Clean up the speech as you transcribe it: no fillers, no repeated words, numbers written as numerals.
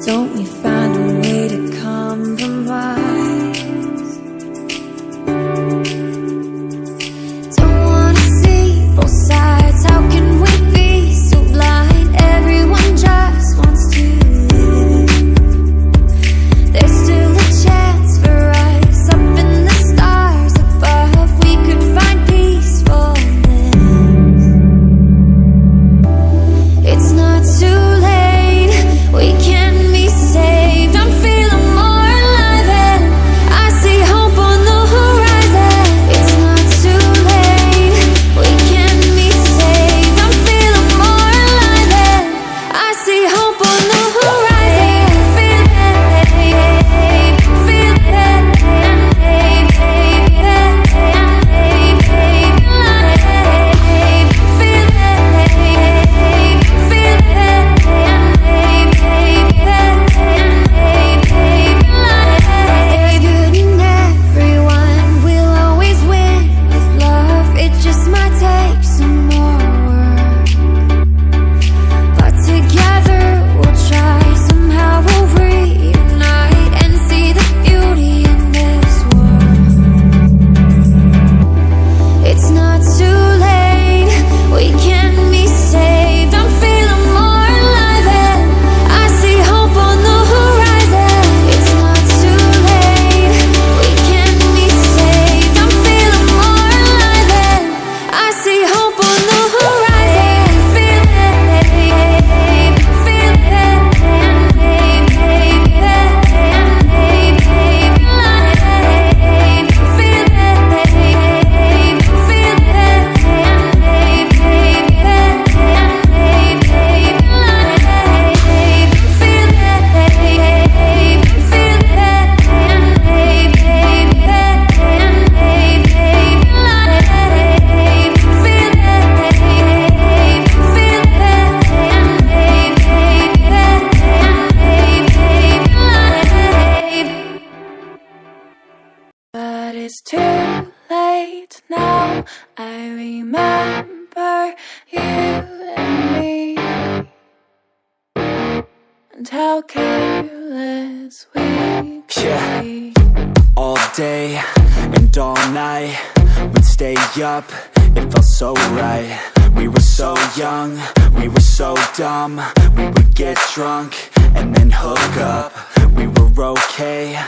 Don't we find a way to compromise? Don't wanna see both sides. How can we be so blind? Everyone just wants to live. There's still a chance for us up in the stars above. We could find peacefulness. It's not too late. We can be saved. I'm feeling more alive and I see hope on the horizon. It's not too late. We can be saved. I'm feeling more alive and I see hope on the horizon. Feel it, feel it, but it's too late now. I remember you and me, and how careless we could be. All day and all night, we'd stay up, it felt so right. We were so young, we were so dumb. We would get drunk and then hook up. We were okay